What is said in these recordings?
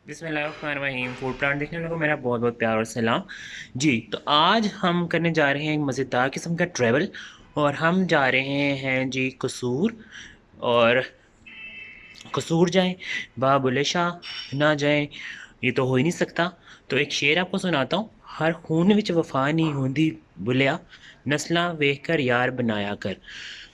बिस्मिल्लाहिर्रहमानिर्रहीम। Food plant देखने वालों को मेरा बहुत बहुत प्यार और सलाम जी। तो आज हम करने जा रहे हैं एक मज़ेदार किस्म का ट्रैवल, और हम जा रहे हैं जी कसूर। और कसूर जाएं, बाबुले शाह ना जाएं, ये तो हो ही नहीं सकता। तो एक शेर आपको सुनाता हूँ। हर खून विच वफा नहीं होंदी बुलिया, नस्लां वेख कर यार बनाया कर।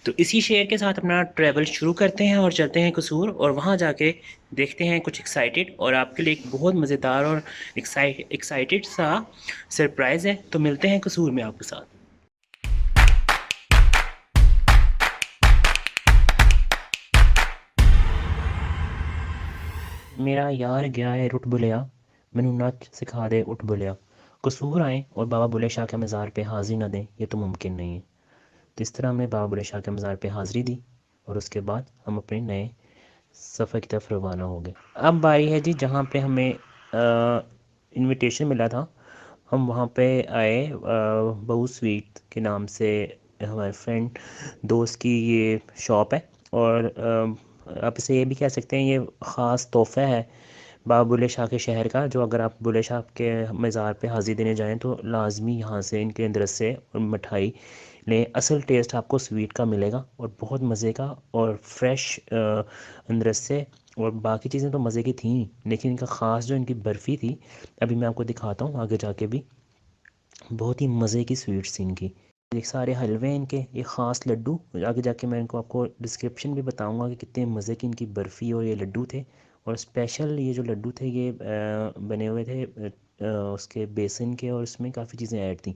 तो इसी शेर के साथ अपना ट्रैवल शुरू करते हैं और चलते हैं कसूर, और वहाँ जाके देखते हैं कुछ एक्साइटेड, और आपके लिए एक बहुत मज़ेदार और एक्साइटेड सा सरप्राइज़ है। तो मिलते हैं कसूर में आपके साथ। मेरा यार गया है रुठ बुलिया, मैनू नच सिखा दे उठ बुलिया। कसूर आएँ और बाबा बुले शाह के मज़ार पे हाज़िरी ना दें, ये तो मुमकिन नहीं है। तो इस तरह हमने बाबा बुले शाह के मज़ार पे हाज़िरी दी, और उसके बाद हम अपने नए सफ़र की तरफ रवाना हो गए। अब बारी है जी जहाँ पे हमें इनविटेशन मिला था, हम वहाँ पे आए। बहू स्वीट के नाम से हमारे फ्रेंड दोस्त की ये शॉप है, और आप इसे ये भी कह सकते हैं ये ख़ास तोहफ़ा है बाबा बुल्ले शाह के शहर का, जो अगर आप बुल्ले शाह के मज़ार पे हाज़िरी देने जाएं तो लाजमी यहाँ से इनके अंदर से और मिठाई लें। असल टेस्ट आपको स्वीट का मिलेगा और बहुत मज़े का और फ्रेश अंदर से। और बाकी चीज़ें तो मज़े की थी, लेकिन इनका ख़ास जो इनकी बर्फ़ी थी, अभी मैं आपको दिखाता हूँ आगे जाके भी। बहुत ही मज़े की स्वीट्स थी इनकी। ये सारे हलवे इनके, ये ख़ास लड्डू, आगे जाके मैं इनको आपको डिस्क्रिप्शन भी बताऊंगा कि कितने मज़े की इनकी बर्फ़ी और ये लड्डू थे। और स्पेशल ये जो लड्डू थे ये बने हुए थे उसके बेसन के, और इसमें काफ़ी चीज़ें ऐड थी।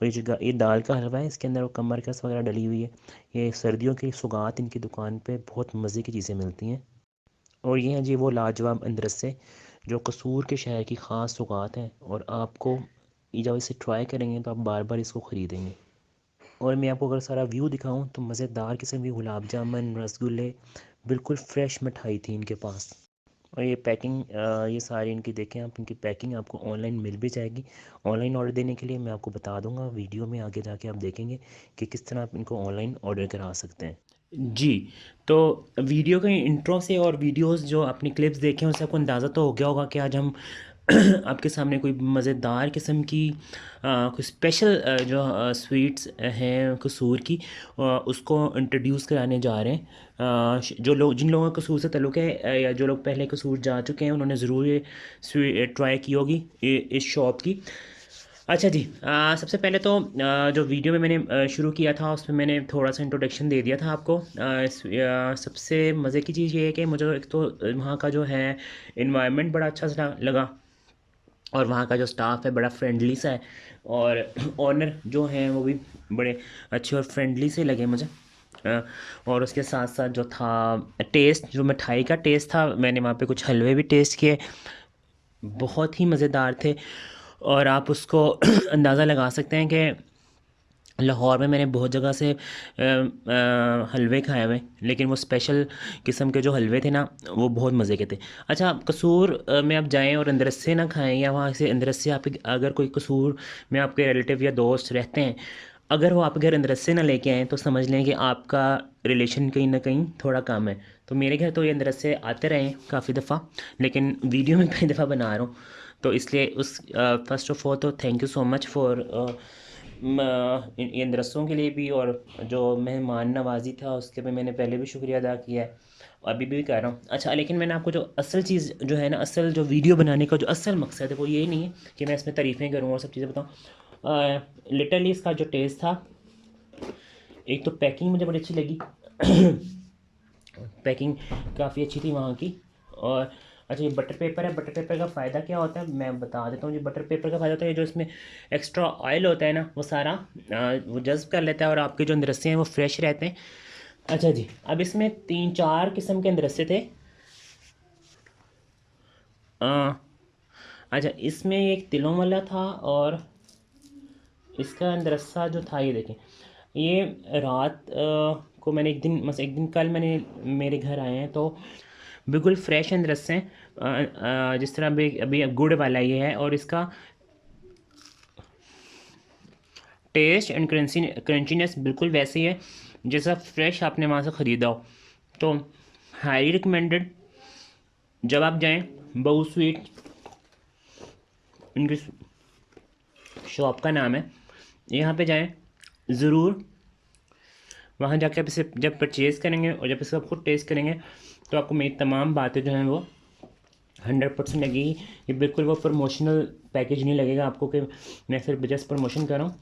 और ये दाल का हलवा है, इसके अंदर वो कमरकस वगैरह डली हुई है। ये सर्दियों की सौगात इनकी दुकान पे बहुत मज़े की चीज़ें मिलती हैं। और ये हैं जी वो लाजवाब अंदरसे जो कसूर के शहर की ख़ास सौगात हैं, और आपको जब इसे ट्राई करेंगे तो आप बार बार इसको ख़रीदेंगे। और मैं आपको अगर सारा व्यू दिखाऊं तो मज़ेदार किस्म के गुलाब जामुन, रसगुल्ले, बिल्कुल फ्रेश मिठाई थी इनके पास। और ये पैकिंग, ये सारी इनकी देखें आप, इनकी पैकिंग आपको ऑनलाइन मिल भी जाएगी। ऑनलाइन ऑर्डर देने के लिए मैं आपको बता दूंगा वीडियो में, आगे जाके आप देखेंगे कि किस तरह आप इनको ऑनलाइन ऑर्डर करा सकते हैं जी। तो वीडियो के इंट्रो से और वीडियोस जो अपनी क्लिप्स देखे हैं उससे आपको अंदाज़ा तो हो गया होगा कि आज हम आपके सामने कोई मज़ेदार किस्म की कोई स्पेशल जो स्वीट्स हैं कसूर की, उसको इंट्रोड्यूस कराने जा रहे हैं। जो लोग, जिन लोगों का कसूर से ताल्लुक़ है, या जो लोग पहले कसूर जा चुके हैं, उन्होंने ज़रूर ये स्वीट ट्राई की होगी इस शॉप की। अच्छा जी, सबसे पहले तो जो वीडियो में मैंने शुरू किया था उसमें मैंने थोड़ा सा इंट्रोडक्शन दे दिया था आपको। सबसे मज़े की चीज़ ये है कि मुझे एक तो वहाँ का जो है इन्वायरमेंट बड़ा अच्छा सा लगा, और वहाँ का जो स्टाफ है बड़ा फ्रेंडली सा है, और ऑनर जो हैं वो भी बड़े अच्छे और फ्रेंडली से लगे मुझे। और उसके साथ साथ जो था टेस्ट, जो मिठाई का टेस्ट था, मैंने वहाँ पे कुछ हलवे भी टेस्ट किए, बहुत ही मज़ेदार थे। और आप उसको अंदाज़ा लगा सकते हैं कि लाहौर में मैंने बहुत जगह से हलवे खाए हुए, लेकिन वो स्पेशल किस्म के जो हलवे थे ना, वो बहुत मज़े के थे। अच्छा, आप कसूर में आप जाएं और अंदरसे ना खाएं, या वहाँ से अंदरसे आप अगर कोई कसूर में आपके रिलेटिव या दोस्त रहते हैं, अगर वो आपके घर अंदरसे ना लेके आएँ तो समझ लें कि आपका रिलेशन कहीं ना कहीं थोड़ा कम है। तो मेरे घर तो ये अंदरसे आते रहे हैं काफ़ी दफ़ा, लेकिन वीडियो में पहली दफ़ा बना रहा हूँ, तो इसलिए उस फ़र्स्ट ऑफ़ ऑल तो thank you so much for इन रस्सों के लिए भी, और जो मेहमान नवाजी था उसके पे मैंने पहले भी शुक्रिया अदा किया है, और अभी भी कर रहा हूँ। अच्छा, लेकिन मैंने आपको जो असल चीज़ जो है ना, असल जो वीडियो बनाने का जो असल मकसद है वो ये नहीं है कि मैं इसमें तारीफ़ें करूँ और सब चीज़ें बताऊँ। लिटरली इसका जो टेस्ट था, एक तो पैकिंग मुझे बड़ी अच्छी लगी। पैकिंग काफ़ी अच्छी थी वहाँ की। और अच्छा, ये बटर पेपर है, बटर पेपर का फ़ायदा क्या होता है मैं बता देता हूँ। ये बटर पेपर का फ़ायदा होता है जो इसमें एक्स्ट्रा ऑयल होता है ना, वो सारा वो जज़्ब कर लेता है, और आपके जो अंदरसे हैं वो फ्रेश रहते हैं। अच्छा जी, अब इसमें 3-4 किस्म के अंदरसे थे। अ, अच्छा, इसमें एक तिलों वाला था, और इसका अंदरसा जो था ये देखें। ये रात को मैंने एक दिन कल मैंने मेरे घर आए हैं तो बिल्कुल फ्रेश एंड रस हैं। जिस तरह अभी अभी गुड़ वाला ये है, और इसका टेस्ट एंड क्रंचीनेस बिल्कुल वैसे ही है जैसा फ्रेश आपने वहाँ से ख़रीदा हो। तो हाईली रिकमेंडेड, जब आप जाएं बहु स्वीट इनकी शॉप का नाम है। यहाँ पे जाएं ज़रूर। वहाँ जाके आप इसे जब परचेज़ करेंगे और जब इसे आप खुद टेस्ट करेंगे तो आपको मेरी तमाम बातें जो हैं वो 100% लगेगी। ये बिल्कुल वो प्रमोशनल पैकेज नहीं लगेगा आपको कि मैं सिर्फ जस्ट प्रमोशन कर रहा हूँ।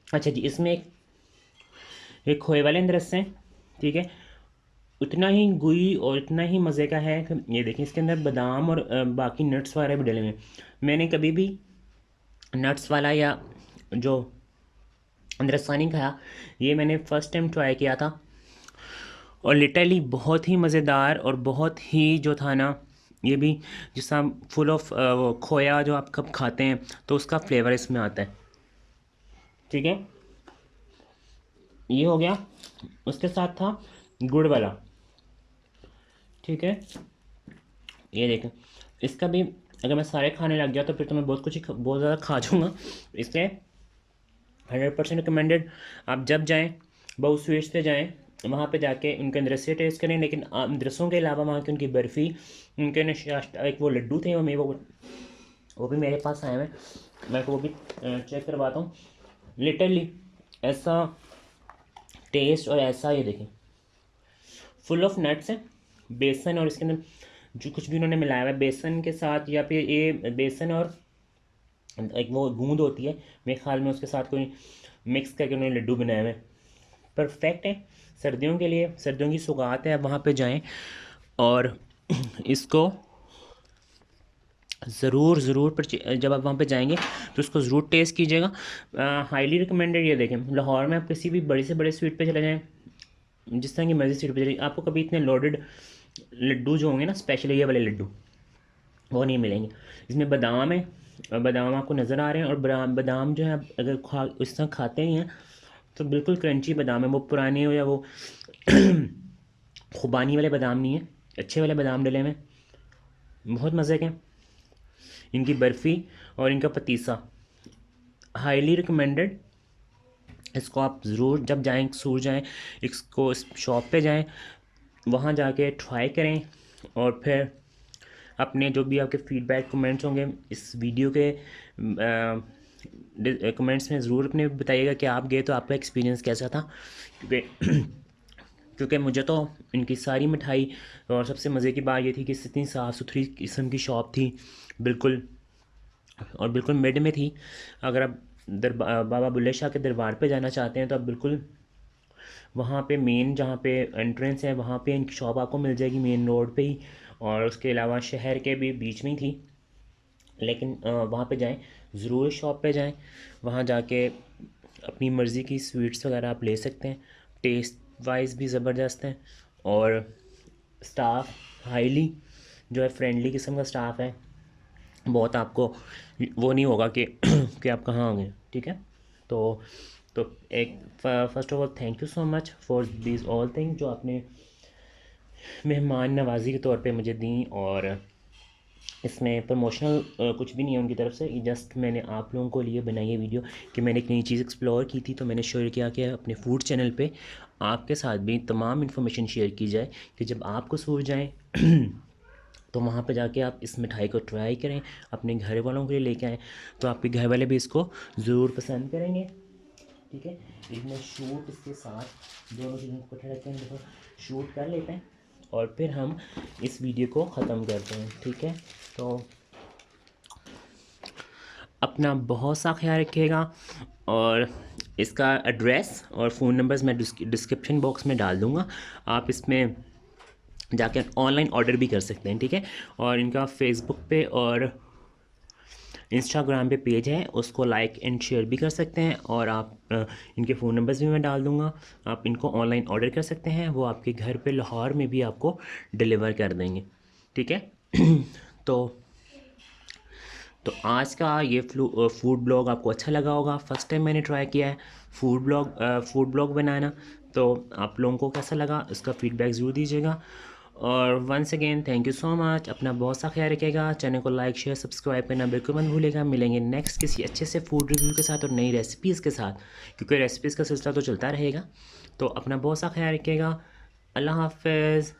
अच्छा जी, इसमें एक खोए वाले अंदरस हैं, ठीक है। उतना ही गुई और इतना ही मज़े का है कि ये देखिए इसके अंदर बादाम और बाकी नट्स वगैरह भी डले हुए हैं। मैंने कभी भी नट्स वाला या जो अंदरसा नहीं खाया, ये मैंने फ़र्स्ट टाइम ट्राई किया था और लिटरली बहुत ही मज़ेदार और बहुत ही जो था ना, ये भी जिस फुल ऑफ खोया जो आप कब खाते हैं तो उसका फ्लेवर इसमें आता है, ठीक है। ये हो गया। उसके साथ था गुड़ वाला, ठीक है। ये देखें, इसका भी अगर मैं सारे खाने लग गया तो फिर तो मैं बहुत कुछ ही बहुत ज़्यादा खा जाऊँगा, इसलिए 100% रिकमेंडेड। आप जब जाएँ बहु स्वीट्स पे जाएँ, वहाँ पे जाके उनके अंदरसे टेस्ट करें, लेकिन अंदरसों के अलावा वहाँ की उनकी बर्फ़ी, उनके एक वो लड्डू थे वो भी मेरे पास आए हैं, मैं वो भी चेक करवाता हूँ। लिटरली ऐसा टेस्ट और ऐसा, ये देखें फुल ऑफ नट्स है, बेसन और इसके अंदर जो कुछ भी उन्होंने मिलाया हुआ है बेसन के साथ, या फिर ये बेसन और एक वो गूंद होती है मेरे ख्याल में, उसके साथ कोई मिक्स करके उन्होंने लड्डू बनाए हुए हैं। परफेक्ट है सर्दियों के लिए, सर्दियों की सौगात है। आप वहाँ पे जाएं और इसको ज़रूर जब आप वहाँ पे जाएंगे तो उसको ज़रूर टेस्ट कीजिएगा। Highly recommended. ये देखें, लाहौर में आप किसी भी बड़े से बड़े स्वीट पे चले जाएं, जिस तरह की मर्ज़ी स्वीट पे चले, आपको कभी इतने लोडेड लड्डू जो होंगे ना, स्पेशली ये वाले लड्डू, वो नहीं मिलेंगे। इसमें बादाम है, बादाम आपको नज़र आ रहे हैं, और बादाम जो है आप अगर इस तरह खाते ही हैं तो बिल्कुल क्रंची बादाम है, वो पुराने हो या वो खुबानी वाले बादाम नहीं है, अच्छे वाले बादाम डले में बहुत मज़े के। इनकी बर्फ़ी और इनका पतीसा हाईली रिकमेंडेड। इसको आप ज़रूर जब जाएँ सूर जाएँ, इसको इस शॉप पे जाएँ, वहाँ जाके ट्राई करें और फिर अपने जो भी आपके फीडबैक कमेंट्स होंगे इस वीडियो के कमेंट्स में ज़रूर अपने बताइएगा कि आप गए तो आपका एक्सपीरियंस कैसा था, क्योंकि मुझे तो इनकी सारी मिठाई, और सबसे मज़े की बात ये थी कि इतनी साफ़ सुथरी किस्म की शॉप थी बिल्कुल, और बिल्कुल मिड में थी। अगर आप बाबा बुल्ले शाह के दरबार पे जाना चाहते हैं तो आप बिल्कुल वहाँ पे मेन जहाँ पे एंट्रेंस है वहाँ पे इनकी शॉप आपको मिल जाएगी, मेन रोड पे ही। और उसके अलावा शहर के भी बीच में ही थी, लेकिन वहाँ पे जाएं ज़रूर, शॉप पे जाएं, वहाँ जाके अपनी मर्ज़ी की स्वीट्स वगैरह आप ले सकते हैं। टेस्ट वाइज भी ज़बरदस्त हैं, और स्टाफ हाईली जो है फ्रेंडली किस्म का स्टाफ है, बहुत आपको वो नहीं होगा कि कि आप कहाँ होंगे, ठीक है। तो एक first of all thank you so much for this all thing जो आपने मेहमान नवाजी के तौर पे मुझे दी, और इसमें प्रमोशनल कुछ भी नहीं है उनकी तरफ से, जस्ट मैंने आप लोगों को लिए बनाई है वीडियो कि मैंने एक नई चीज़ एक्सप्लोर की थी, तो मैंने शेयर किया कि अपने फूड चैनल पे आपके साथ भी तमाम इन्फॉर्मेशन शेयर की जाए कि जब आप कसूर जाएँ तो वहाँ पे जाके आप इस मिठाई को ट्राई करें, अपने घर वालों के लिए लेके आएँ, तो आपके घर वाले भी इसको ज़रूर पसंद करेंगे, ठीक है। इसमें शूट इसके साथ दोनों चीज़ों को इकट्ठे रखते हैं, देखो शूट कर लेते हैं और फिर हम इस वीडियो को ख़त्म करते हैं, ठीक है। तो अपना बहुत सा ख्याल रखिएगा, और इसका एड्रेस और फ़ोन नंबर्स मैं डिस्क्रिप्शन बॉक्स में डाल दूँगा, आप इसमें जाकर ऑनलाइन ऑर्डर भी कर सकते हैं, ठीक है। और इनका फेसबुक पे और इंस्टाग्राम पे पेज है, उसको लाइक एंड शेयर भी कर सकते हैं, और आप इनके फ़ोन नंबर्स भी मैं डाल दूँगा, आप इनको ऑनलाइन ऑर्डर कर सकते हैं, वो आपके घर पे लाहौर में भी आपको डिलीवर कर देंगे, ठीक है। तो आज का ये फूड ब्लॉग आपको अच्छा लगा होगा। फर्स्ट टाइम मैंने ट्राई किया है फूड ब्लॉग बनाना, तो आप लोगों को कैसा लगा इसका फ़ीडबैक ज़रूर दीजिएगा। और once again thank you so much. अपना बहुत सा ख्याल रखिएगा, चैनल को लाइक शेयर सब्सक्राइब करना बिल्कुल मत भूलिएगा। मिलेंगे नेक्स्ट किसी अच्छे से फूड रिव्यू के साथ और नई रेसिपीज़ के साथ, क्योंकि रेसिपीज़ का सिलसिला तो चलता रहेगा। तो अपना बहुत सा ख्याल रखिएगा। अल्लाह हाफ़िज़।